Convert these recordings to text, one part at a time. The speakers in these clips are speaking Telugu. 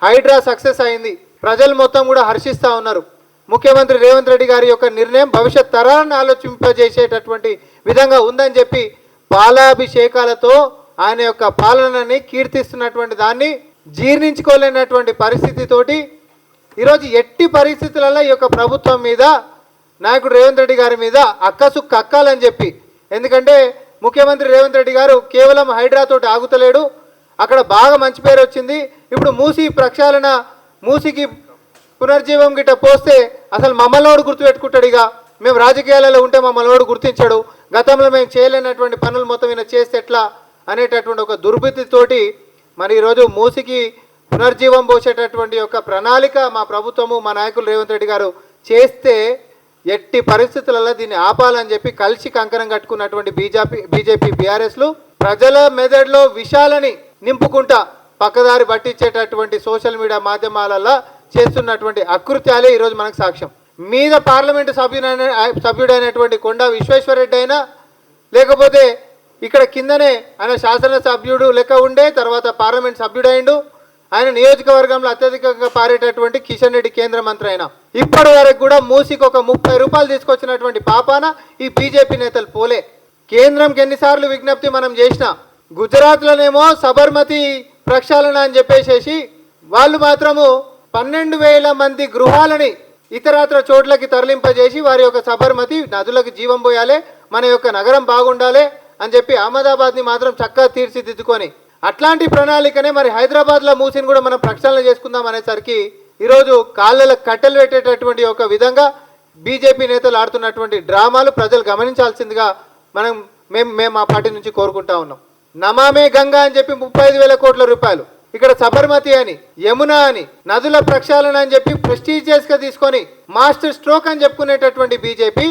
హైడ్రా సక్సెస్ అయింది, ప్రజలు మొత్తం కూడా హర్షిస్తూ ఉన్నారు. ముఖ్యమంత్రి రేవంత్ రెడ్డి గారి యొక్క నిర్ణయం భవిష్యత్ తరాలను ఆలోచింపజేసేటటువంటి విధంగా ఉందని చెప్పి పాలాభిషేకాలతో ఆయన యొక్క పాలనని కీర్తిస్తున్నటువంటి దాన్ని జీర్ణించుకోలేనటువంటి పరిస్థితితోటి ఈరోజు ఎట్టి పరిస్థితులలో ఈ యొక్క ప్రభుత్వం మీద, నాయకుడు రేవంత్ రెడ్డి గారి మీద అక్కసు కక్కాలని చెప్పి, ఎందుకంటే ముఖ్యమంత్రి రేవంత్ రెడ్డి గారు కేవలం హైడ్రాతోటి ఆగుతలేడు, అక్కడ బాగా మంచి పేరు వచ్చింది. ఇప్పుడు మూసి ప్రక్షాళన, మూసికి పునర్జీవం గిట్ట పోస్తే అసలు మమ్మల్ని గుర్తుపెట్టుకుంటాడు. ఇక మేము రాజకీయాలలో ఉంటే మమ్మల్ని గుర్తించాడు, గతంలో మేము చేయలేనటువంటి పనులు మొత్తం ఈయన చేస్తే ఎట్లా అనేటటువంటి ఒక దుర్బుద్ధితోటి మరి ఈరోజు మూసికి పునర్జీవం పోసేటటువంటి యొక్క ప్రణాళిక మా ప్రభుత్వము, మా నాయకులు రేవంత్ రెడ్డి గారు చేస్తే ఎట్టి పరిస్థితులలో దీన్ని ఆపాలని చెప్పి కలిసి కంకణం కట్టుకున్నటువంటి బీజేపీ బీఆర్ఎస్లు ప్రజల మెదడులో విషాలని నింపుకుంటా పక్కదారి పట్టించేటటువంటి సోషల్ మీడియా మాధ్యమాలలో చేస్తున్నటువంటి అకృత్యాలే ఈరోజు మనకు సాక్ష్యం. మీద పార్లమెంటు సభ్యుడైనటువంటి కొండా విశ్వేశ్వరరెడ్డి అయినా, లేకపోతే ఇక్కడ కిందనే ఆయన శాసనసభ్యుడు లెక్క ఉండే, తర్వాత పార్లమెంట్ సభ్యుడైండు, ఆయన నియోజకవర్గంలో అత్యధికంగా పారేటటువంటి కిషన్ రెడ్డి కేంద్ర మంత్రి అయినా, ఇప్పటి వరకు కూడా మూసికి ఒక 30 రూపాయలు తీసుకొచ్చినటువంటి పాపాన ఈ బీజేపీ నేతలు పోలే. కేంద్రంకి ఎన్నిసార్లు విజ్ఞప్తి మనం చేసినా, గుజరాత్లోనేమో సబర్మతి ప్రక్షాళన అని చెప్పేసేసి వాళ్ళు మాత్రము 12,000 మంది గృహాలని ఇతరత్ర చోట్లకి తరలింపజేసి వారి యొక్క సబర్మతి నదులకు జీవం పోయాలి, మన యొక్క నగరం బాగుండాలి అని చెప్పి అహ్మదాబాద్ని మాత్రం చక్కగా తీర్చిదిద్దుకొని, అట్లాంటి ప్రణాళికనే మరి హైదరాబాద్లో మూసిని కూడా మనం ప్రక్షాళన చేసుకుందాం అనేసరికి ఈరోజు కాళ్ళకు కట్టెలు పెట్టేటటువంటి ఒక విధంగా బీజేపీ నేతలు ఆడుతున్నటువంటి డ్రామాలు ప్రజలు గమనించాల్సిందిగా మేము మా పార్టీ నుంచి కోరుకుంటా ఉన్నాం. నమామే గంగా అని చెప్పి 35,000 కోట్ల రూపాయలు, ఇక్కడ సబర్మతి అని, యమున అని, నదుల ప్రక్షాళన అని చెప్పి ప్రెస్టీజియస్గా తీసుకొని మాస్టర్ స్ట్రోక్ అని చెప్పుకునేటటువంటి బీజేపీ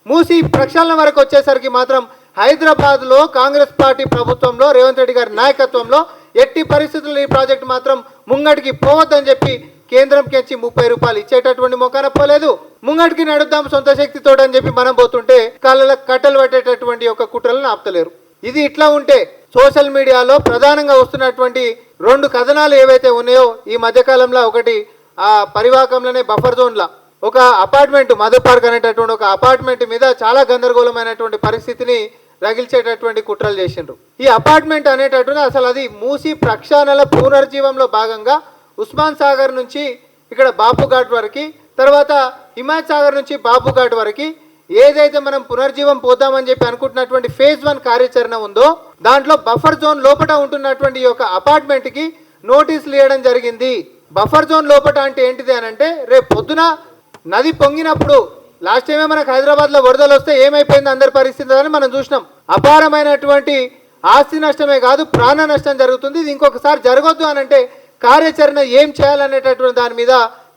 మూసి ప్రక్షాళన వరకు వచ్చేసరికి మాత్రం హైదరాబాద్లో కాంగ్రెస్ పార్టీ ప్రభుత్వంలో రేవంత్ రెడ్డి గారి నాయకత్వంలో ఎట్టి పరిస్థితుల్లో ఈ ప్రాజెక్టు మాత్రం ముంగటికి పోవద్దని చెప్పి కేంద్రంకి వచ్చి 30 రూపాయలు ఇచ్చేటటువంటి మొక్కన పోలేదు. ముంగటికి నడుద్దాం సొంత శక్తితో అని చెప్పి మనం పోతుంటే కాళ్ళకు కట్టెలు పట్టేటటువంటి ఒక కుట్రలను ఆపుతలేరు. ఇది ఇట్లా ఉంటే సోషల్ మీడియాలో ప్రధానంగా వస్తున్నటువంటి 2 కథనాలు ఏవైతే ఉన్నాయో ఈ మధ్యకాలంలో, ఒకటి ఆ పరివాహకంలోనే బఫర్ జోన్లా ఒక అపార్ట్మెంట్, మధు పార్క్ అనేటటువంటి ఒక అపార్ట్మెంట్ మీద చాలా గందరగోళమైనటువంటి పరిస్థితిని రగిల్చేటటువంటి కుట్రలు చేసిండ్రు. ఈ అపార్ట్మెంట్ అనేటటువంటి అసలు అది మూసి ప్రక్షాళన పునర్జీవంలో భాగంగా ఉస్మాన్ సాగర్ నుంచి ఇక్కడ బాపుఘాట్ వరకు, తర్వాత హిమాయత్ సాగర్ నుంచి బాపుఘాట్ వరకు ఏదైతే మనం పునర్జీవం పోతామని చెప్పి అనుకుంటున్నటువంటి ఫేజ్ 1 కార్యాచరణ ఉందో దాంట్లో బఫర్ జోన్ లోపల ఉంటున్నటువంటి ఈ యొక్క అపార్ట్మెంట్కి నోటీసులు ఇవ్వడం జరిగింది. బఫర్ జోన్ లోపల అంటే ఏంటిది అని అంటే, రేపు పొద్దున నది పొంగినప్పుడు లాస్ట్ టైమే మనకు హైదరాబాద్లో వరదలు వస్తే ఏమైపోయింది అందరి పరిస్థితి అని మనం చూసినాం. అపారమైనటువంటి ఆస్తి నష్టమే కాదు ప్రాణ నష్టం జరుగుతుంది. ఇది ఇంకొకసారి జరగొద్దు అని అంటే కార్యాచరణ ఏం చేయాలనేటటువంటి దాని మీద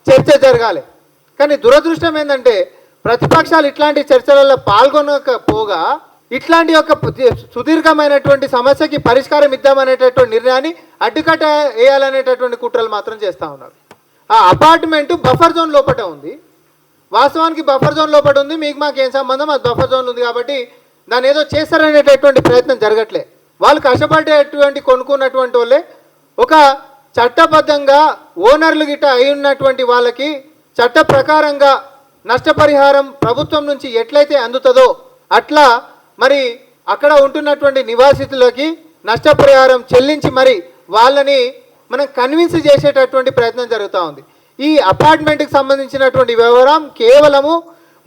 చర్చ జరగాలి. కానీ దురదృష్టం ఏంటంటే ప్రతిపక్షాలు ఇట్లాంటి చర్చలలో పాల్గొనకపోగా ఇట్లాంటి ఒక సుదీర్ఘమైనటువంటి సమస్యకి పరిష్కారం ఇద్దామనేటటువంటి నిర్ణయాన్ని అడ్డుకట్ట వేయాలనేటటువంటి కుట్రలు మాత్రం చేస్తూ ఉన్నారు. ఆ అపార్ట్మెంటు బఫర్ జోన్ లోపల ఉంది, వాస్తవానికి బఫర్ జోన్ లోపల ఉంది, మీకు మాకేం సంబంధం, అది బఫర్ జోన్ ఉంది కాబట్టి దాన్ని ఏదో చేస్తారనేటటువంటి ప్రయత్నం జరగట్లే. వాళ్ళు కష్టపడేటువంటి కొనుక్కున్నటువంటి వాళ్ళే ఒక చట్టబద్ధంగా ఓనర్లు గిట్ట అయి ఉన్నటువంటి వాళ్ళకి చట్ట ప్రకారంగా నష్టపరిహారం ప్రభుత్వం నుంచి ఎట్లయితే అందుతుందో అట్లా మరి అక్కడ ఉంటున్నటువంటి నివాసితులకి నష్టపరిహారం చెల్లించి మరి వాళ్ళని మనం కన్విన్స్ చేసేటటువంటి ప్రయత్నం జరుగుతూ ఉంది. ఈ అపార్ట్మెంట్కి సంబంధించినటువంటి వ్యవహారం కేవలము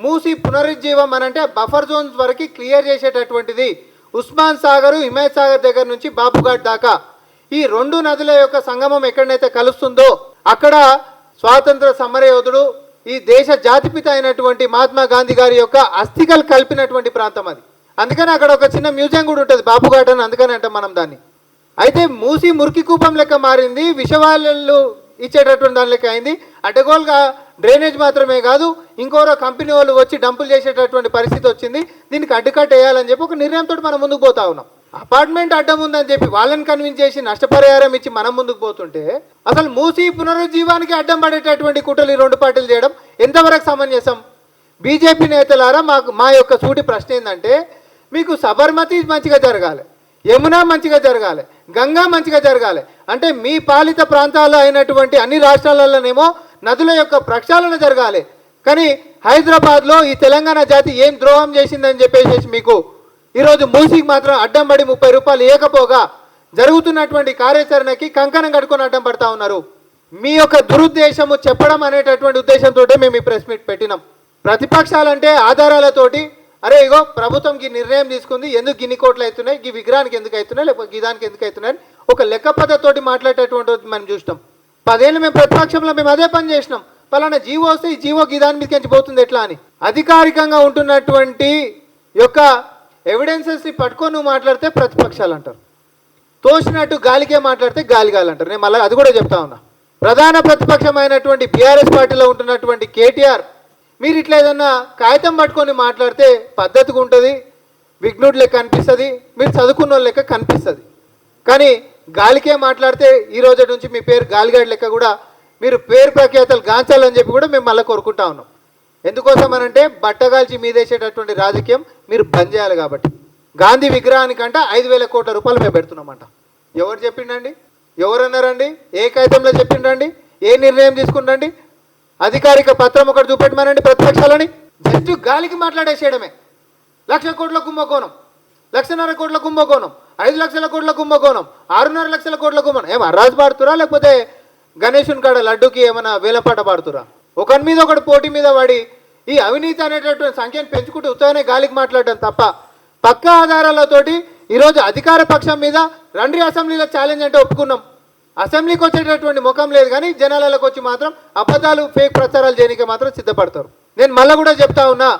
మూసి పునరుజ్జీవం అని అంటే బఫర్ జోన్స్ వరకు క్లియర్ చేసేటటువంటిది. ఉస్మాన్ సాగర్, హిమాయత్ సాగర్ దగ్గర నుంచి బాపుఘాట్ దాకా ఈ 2 నదుల యొక్క సంగమం ఎక్కడైతే కలుస్తుందో అక్కడ స్వాతంత్ర సమరయోధుడు, ఈ దేశ జాతిపిత అయినటువంటి మహాత్మా గాంధీ గారి యొక్క అస్థికలు కలిపినటువంటి ప్రాంతం అది. అందుకని అక్కడ ఒక చిన్న మ్యూజియం కూడా ఉంటుంది బాపుఘాట్ అని, అందుకని అంటాం మనం దాన్ని. అయితే మూసి మురికి కూపం లెక్క మారింది, విషవాళ్ళు ఇచ్చేటటువంటి దాని లెక్క అయింది. అడ్డగోలుగా డ్రైనేజ్ మాత్రమే కాదు, ఇంకోరో కంపెనీ వాళ్ళు వచ్చి డంపులు చేసేటటువంటి పరిస్థితి వచ్చింది. దీనికి అడ్డుకట్ట వేయాలని చెప్పి ఒక నిర్ణయంతో మనం ముందుకు పోతా ఉన్నాం. అపార్ట్మెంట్ అడ్డం ఉందని చెప్పి వాళ్ళని కన్విన్స్ చేసి నష్టపరిహారం ఇచ్చి మనం ముందుకు పోతుంటే అసలు మూసి పునరుజ్జీవానికి అడ్డం పడేటటువంటి కుట్రలు ఈ 2 పార్టీలు చేయడం ఎంతవరకు సమంజసం? బీజేపీ నేతలారా మా యొక్క సూటి ప్రశ్న ఏంటంటే, మీకు సబర్మతి మంచిగా జరగాలి, యమున మంచిగా జరగాలి, గంగా మంచిగా జరగాలి అంటే మీ పాలిత ప్రాంతాల్లో అయినటువంటి అన్ని రాష్ట్రాలలోనేమో నదుల యొక్క ప్రక్షాళన జరగాలి. కానీ హైదరాబాద్లో ఈ తెలంగాణ జాతి ఏం ద్రోహం చేసిందని చెప్పేసి మీకు ఈరోజు మూసికి మాత్రం అడ్డం పడి 30 రూపాయలు ఇవ్వకపోగా జరుగుతున్నటువంటి కార్యాచరణకి కంకణం కట్టుకొని అడ్డం పడతా ఉన్నారు. మీ యొక్క దురుద్దేశము చెప్పడం అనేటటువంటి ఉద్దేశంతో మేము ఈ ప్రెస్ మీట్ పెట్టినాం. ప్రతిపక్షాలంటే ఆధారాలతోటి అరే ఇగో ప్రభుత్వం ఈ నిర్ణయం తీసుకుంది, ఎందుకు గిన్ని కోట్లు అవుతున్నాయి, ఈ విగ్రహానికి ఎందుకు అవుతున్నాయి, లేకపోతే దానికి ఎందుకు అవుతున్నాయి ఒక లెక్క పద్ధతితోటి మాట్లాడేటటువంటి మనం చూసినాం. 10 ఏళ్ళు మేము ప్రతిపక్షంలో మేము అదే పని చేసినాం. పలానా జీవో వస్తే ఈ జీవో దాని మీదకి పోతుంది ఎట్లా అని అధికారికంగా ఉంటున్నటువంటి యొక్క ఎవిడెన్సెస్ని పట్టుకొని నువ్వు మాట్లాడితే ప్రతిపక్షాలు అంటారు, తోసినట్టు గాలికే మాట్లాడితే గాలి అంటారు. నేను మళ్ళీ అది కూడా చెప్తా ఉన్నా. ప్రధాన ప్రతిపక్షమైనటువంటి బీఆర్ఎస్ పార్టీలో ఉంటున్నటువంటి కేటీఆర్ మీరు ఇట్లా ఏదన్నా కాగితం పట్టుకొని మాట్లాడితే పద్ధతిగా ఉంటుంది, విఘ్నుడు లెక్క అనిపిస్తుంది, మీరు చదువుకున్న వాళ్ళ లెక్క కనిపిస్తుంది. కానీ గాలికే మాట్లాడితే ఈ రోజు నుంచి మీ పేరు గాలిగాడి లెక్క కూడా మీరు పేరు ప్రఖ్యాతలు గాంచాలని చెప్పి కూడా మేము మళ్ళీ కోరుకుంటా ఉన్నాం. ఎందుకోసం అనంటే బట్టగాల్చి మీదేసేటటువంటి రాజకీయం మీరు బంద్ చేయాలి కాబట్టి. గాంధీ విగ్రహానికంట 5,000 కోట్ల రూపాయలు మేము పెడుతున్నామంట. ఎవరు చెప్పిండండి, ఎవరన్నారండి, ఏ కాగితంలో చెప్పిండండి, ఏ నిర్ణయం తీసుకుంటండి, అధికారిక పత్రం ఒకటి చూపెట్టమనండి ప్రతిపక్షాలని. జస్ట్ గాలికి మాట్లాడేసేయడమే. 1,00,000 కోట్ల కుంభకోణం, 1,50,000 కోట్ల కుంభకోణం, 5 లక్షల కోట్ల కుంభకోణం, 6.5 లక్షల కోట్ల కుంభకోణం. ఏం అర్రాజు పాడుతురా లేకపోతే గణేశుని కాడ లడ్డుకి ఏమైనా వేలపాట పాడుతురా? ఒకరి మీద ఒకటి పోటీ మీద పడి ఈ అవినీతి అనేటటువంటి సంఖ్యను పెంచుకుంటూ ఉత్తగానే గాలికి మాట్లాడటం తప్ప పక్కా ఆధారాలతోటి ఈరోజు అధికార పక్షం మీద రండి అసెంబ్లీలో ఛాలెంజ్ అంటే ఒప్పుకున్నాం. అసెంబ్లీకి వచ్చేటటువంటి ముఖం లేదు కానీ జనాలకు వచ్చి మాత్రం అబద్ధాలు ఫేక్ ప్రచారాలు చేయడానికి మాత్రం సిద్ధపడతారు. నేను మళ్ళీ కూడా చెప్తా ఉన్నా,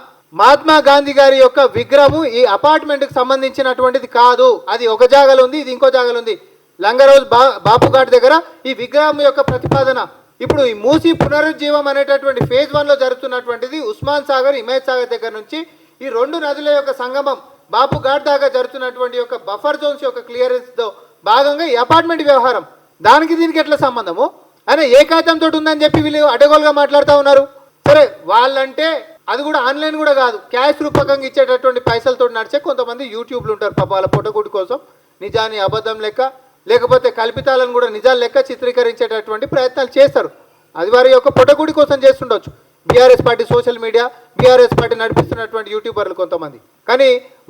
మహాత్మా గాంధీ గారి యొక్క విగ్రహము ఈ అపార్ట్మెంట్కి సంబంధించినటువంటిది కాదు. అది ఒక జాగాలో ఉంది, ఇది ఇంకో జాగాలో ఉంది. లంగరోజ్ బాపుఘాట్ దగ్గర ఈ విగ్రహం యొక్క ప్రతిపాదన ఇప్పుడు ఈ మూసి పునరుజ్జీవం అనేటటువంటి ఫేజ్ 1లో జరుగుతున్నటువంటిది ఉస్మాన్ సాగర్, హిమాయత్ సాగర్ దగ్గర నుంచి ఈ 2 నదుల యొక్క సంగమం బాపుఘాట్ దాకా జరుగుతున్నటువంటి యొక్క బఫర్ జోన్స్ యొక్క క్లియరెన్స్తో భాగంగా ఈ అపార్ట్మెంట్ వ్యవహారం. దానికి దీనికి ఎట్లా సంబంధము అని ఏ కాగితంతో ఉందని చెప్పి వీళ్ళు అడ్డగోలుగా మాట్లాడుతూ ఉన్నారు. సరే వాళ్ళంటే అది కూడా ఆన్లైన్ కూడా కాదు, క్యాష్ రూపకంగా ఇచ్చేటటువంటి పైసలతో నడిచే కొంతమంది యూట్యూబ్లు ఉంటారు. పాప వాళ్ళ పొట్టగుడి కోసం నిజాన్ని అబద్ధం లెక్క లేకపోతే కల్పితాలను కూడా నిజాలు లెక్క చిత్రీకరించేటటువంటి ప్రయత్నాలు చేస్తారు. అది వారి యొక్క పొట్టగుడి కోసం చేస్తుండొచ్చు BRS party social media, BRS party నడిపిస్తున్నటువంటి యూట్యూబర్లు కొంతమంది. కానీ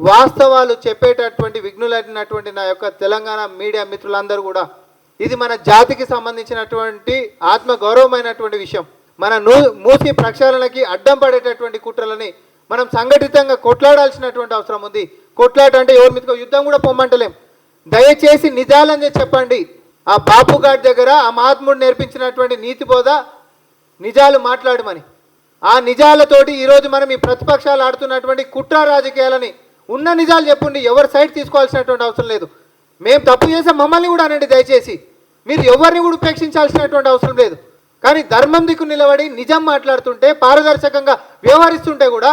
వాస్తవాలు చెప్పేటటువంటి విఘ్నులైనటువంటి నా యొక్క తెలంగాణ మీడియా మిత్రులందరూ కూడా ఇది మన జాతికి సంబంధించినటువంటి ఆత్మగౌరవమైనటువంటి విషయం. మన మూసి ప్రక్షాళనకి అడ్డం పడేటటువంటి కుట్రలని మనం సంఘటితంగా కొట్లాడాల్సినటువంటి అవసరం ఉంది. కొట్లాట అంటే ఎవరి మీదకో యుద్ధం కూడా పొమ్మంటలేం. దయచేసి నిజాలని చెప్పండి. ఆ బాపుఘాట్ దగ్గర ఆ మహాత్ముడు నేర్పించినటువంటి నీతి బోధ నిజాలు మాట్లాడమని, ఆ నిజాలతోటి ఈరోజు మనం ఈ ప్రతిపక్షాలు ఆడుతున్నటువంటి కుట్ర రాజకీయాలని ఉన్న నిజాలు చెప్పండి. ఎవరి సైడ్ తీసుకోవాల్సినటువంటి అవసరం లేదు. మేము తప్పు చేసే మమ్మల్ని కూడా అనండి దయచేసి. మీరు ఎవరిని కూడా ఉపేక్షించాల్సినటువంటి అవసరం లేదు. కానీ ధర్మం దిక్కు నిలబడి నిజం మాట్లాడుతుంటే పారదర్శకంగా వ్యవహరిస్తుంటే కూడా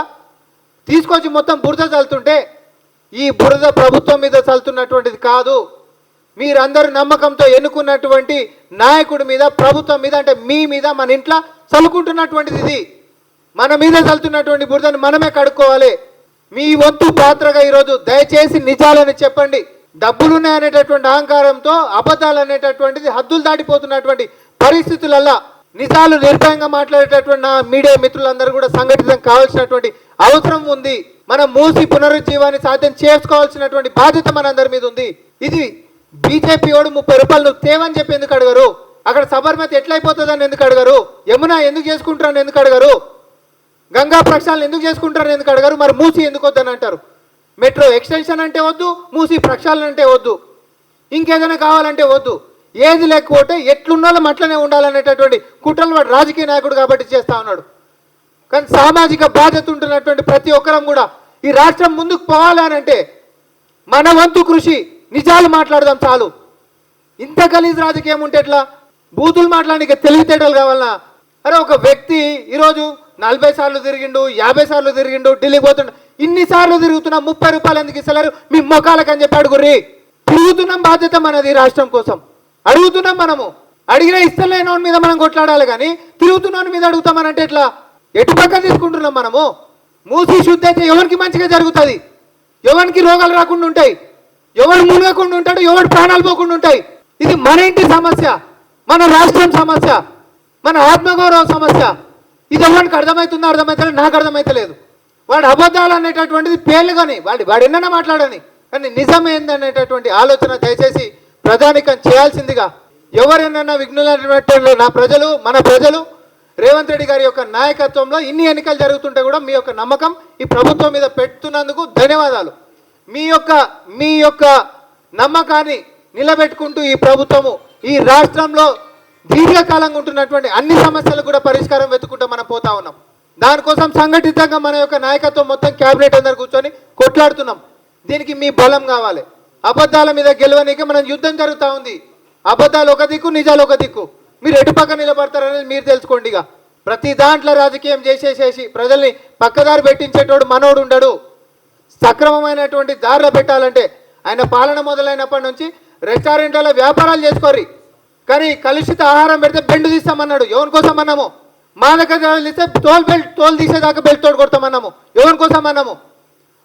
తీసుకొచ్చి మొత్తం బురద చల్లుతుంటే ఈ బురద ప్రభుత్వం మీద చల్లుతున్నటువంటిది కాదు. మీరందరూ నమ్మకంతో ఎన్నుకున్నటువంటి నాయకుడి మీద, ప్రభుత్వం మీద, అంటే మీ మీద, మన ఇంట్లో చల్లుకుంటున్నటువంటిది ఇది. మన మీద చల్లుతున్నటువంటి బురదను మనమే కడుక్కోవాలి. మీ వంతు పాత్రగా ఈరోజు దయచేసి నిజాలని చెప్పండి. డబ్బులున్నాయనేటటువంటి అహంకారంతో అబద్ధాలు అనేటటువంటిది హద్దులు దాటిపోతున్నటువంటి పరిస్థితులల్లా నిజాలు నిర్భయంగా మాట్లాడేటటువంటి నా మీడియా మిత్రులందరూ కూడా సంఘటితం కావాల్సినటువంటి అవసరం ఉంది. మనం మూసి పునరుజ్జీవాన్ని సాధ్యం చేసుకోవాల్సినటువంటి బాధ్యత మనందరి మీద ఉంది. ఇది బీజేపీ వాడు 30 రూపాయలు నువ్వు తేవని చెప్పి ఎందుకు అడగరు? అక్కడ సబర్మతి ఎట్లయిపోతుందని ఎందుకు అడగరు? యమున ఎందుకు చేసుకుంటారని ఎందుకు అడగరు? గంగా ప్రక్షాళన ఎందుకు చేసుకుంటారని ఎందుకు అడగరు? మరి మూసి ఎందుకు వద్దని అంటారు? మెట్రో ఎక్స్టెన్షన్ అంటే వద్దు, మూసి ప్రక్షాళన అంటే వద్దు, ఇంకేదైనా కావాలంటే వద్దు. ఏది లేకపోతే ఎట్లున్నాలో అట్లనే ఉండాలనేటటువంటి కుట్రలు వాడు రాజకీయ నాయకుడు కాబట్టి చేస్తూ ఉన్నాడు. కానీ సామాజిక బాధ్యత ఉంటున్నటువంటి ప్రతి ఒక్కరం కూడా ఈ రాష్ట్రం ముందుకు పోవాలనంటే మన వంతు కృషి నిజాలు మాట్లాడదాం చాలు. ఇంత గలీజ్ రాజకీయం ఉంటే ఎట్లా? బూతులు మాట్లాడడానికి తెలివితేటలు కావాలన్నా? అరే ఒక వ్యక్తి ఈరోజు 40 సార్లు తిరిగిండు, 50 సార్లు తిరిగిండు, ఢిల్లీకి పోతుండు, ఇన్నిసార్లు తిరుగుతున్నా 30 రూపాయలు ఎందుకు ఇస్తలేరు మీ మొఖాలకు అని చెప్పి అడుగుర్రి. తిరుగుతున్నాం, బాధ్యత మనది రాష్ట్రం కోసం. అడుగుతున్నాం, మనము అడిగిన ఇస్తలేని మీద మనం కొట్లాడాలి. కానీ తిరుగుతున్న మీద అడుగుతామనంటే ఎట్లా? ఎటు పక్క తీసుకుంటున్నాం మనము? మూసి శుద్ధి అయితే ఎవరికి మంచిగా జరుగుతుంది, ఎవరికి రోగాలు రాకుండా ఉంటాయి. ఎవడు మునగకుండా ఉంటాడు, ఎవడు ప్రాణాలు పోకుండా ఉంటాయి. ఇది మన ఇంటి సమస్య, మన రాష్ట్రం సమస్య, మన ఆత్మగౌరవ సమస్య. ఇది ఎవరికి అర్థమవుతుందో అర్థమవుతలేదు, నాకు అర్థమవుతలేదు. వాడు అబద్ధాలు అనేటటువంటిది పేర్లు కానీ వాడు ఎన్నైనా మాట్లాడని, కానీ నిజం ఏందనేటటువంటి ఆలోచన దయచేసి ప్రధానికం చేయాల్సిందిగా. ఎవరైనా విఘ్నులైనటువంటి మన ప్రజలు రేవంత్ రెడ్డి గారి యొక్క నాయకత్వంలో ఇన్ని ఎన్నికలు జరుగుతుంటే కూడా మీ యొక్క నమ్మకం ఈ ప్రభుత్వం మీద పెడుతున్నందుకు ధన్యవాదాలు. మీ యొక్క నమ్మకాన్ని నిలబెట్టుకుంటూ ఈ ప్రభుత్వము ఈ రాష్ట్రంలో దీర్ఘకాలంగా ఉంటున్నటువంటి అన్ని సమస్యలకు కూడా పరిష్కారం వెతుకుంటూ మనం పోతా ఉన్నాం. దానికోసం సంఘటితంగా మన యొక్క నాయకత్వం మొత్తం క్యాబినెట్ అందరు కూర్చొని కొట్లాడుతున్నాం. దీనికి మీ బలం కావాలి. అబద్ధాల మీద గెలవనీకి మనం యుద్ధం జరుగుతూ ఉంది. అబద్ధాలు ఒక దిక్కు, నిజాలు ఒక దిక్కు. మీరు ఎటు పక్క నిలబడతారనేది మీరు తెలుసుకోండి. ఇక ప్రతి దాంట్లో రాజకీయం చేసేసేసి ప్రజల్ని పక్కదారి పెట్టించేటోడు మనోడు ఉండడు. సక్రమమైనటువంటి దారిలో పెట్టాలంటే ఆయన పాలన మొదలైనప్పటి నుంచి రెస్టారెంట్లలో వ్యాపారాలు చేసుకోరి, కానీ కలుషిత ఆహారం పెడితే బెండు తీస్తామన్నాడు. ఎవరి కోసం అన్నాము? మాదక ద్రవ్యాలు తీస్తే తోలు తీసేదాకా బెల్ట్ తోడు కొడతామన్నాము. ఎవరి కోసం అన్నాము?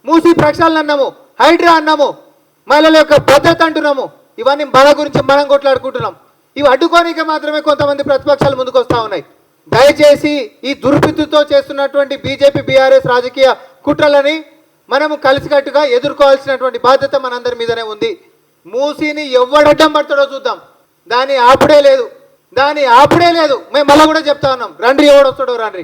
మూసి ప్రక్షాళన అన్నాము, హైడ్రా అన్నాము, మహిళల యొక్క భద్రత అంటున్నాము. ఇవన్నీ మన గురించి మనం కొట్లాడుకుంటున్నాం. ఇవి అడ్డుకోనికే మాత్రమే కొంతమంది ప్రతిపక్షాలు ముందుకు వస్తూ ఉన్నాయి. దయచేసి ఈ దుర్బుద్ధితో చేస్తున్నటువంటి బీజేపీ బీఆర్ఎస్ రాజకీయ కుట్రలని మనము కలిసికట్టుగా ఎదుర్కోవాల్సినటువంటి బాధ్యత మనందరి మీదనే ఉంది. మూసిని ఎవడడ్డం పడతాడో చూద్దాం. దాన్ని ఆపుడే లేదు. మేము మళ్ళీ కూడా చెప్తా ఉన్నాం, రండి ఎవడు వస్తాడో రండి.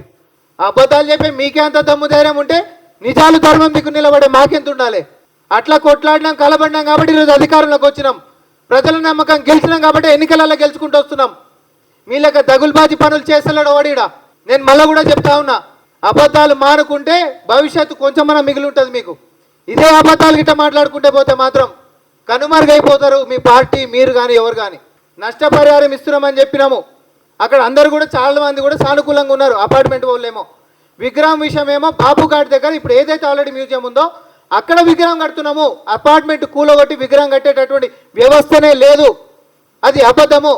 అబద్ధాలు చెప్పి మీకే అంత దమ్ము ధైర్యం ఉంటే నిజాలు ధర్మం దిక్కు నిలబడే మాకెంత ఉండాలి. అట్లా కొట్లాడినాం, కలబడినాం కాబట్టి ఈరోజు అధికారంలోకి వచ్చినాం. ప్రజల నమ్మకం గెలిచినాం కాబట్టి ఎన్నికలలో గెలుచుకుంటూ వస్తున్నాం. మీలక దగులుబాజీ పనులు చేస్తలేడు ఓడిడా. నేను మళ్ళీ కూడా చెప్తా ఉన్నా, అబద్ధాలు మానుకుంటే భవిష్యత్తు కొంచెమన్నా మిగిలి ఉంటుంది మీకు. ఇదే అబద్ధాలు గిట్ట మాట్లాడుకుంటే పోతే మాత్రం కనుమరుగైపోతారు మీ పార్టీ, మీరు కానీ ఎవరు కానీ. నష్టపరిహారం ఇస్తున్నామని చెప్పినాము. అక్కడ అందరూ కూడా చాలా మంది కూడా సానుకూలంగా ఉన్నారు. అపార్ట్మెంట్ వాళ్ళేమో విగ్రహం విషయం ఏమో బాబు ఘాట్ దగ్గర ఇప్పుడు ఏదైతే ఆల్రెడీ మ్యూజియం ఉందో అక్కడ విగ్రహం కడుతున్నాము. అపార్ట్మెంట్ కూలగొట్టి విగ్రహం కట్టేటటువంటి వ్యవస్థనే లేదు. అది అబద్ధము.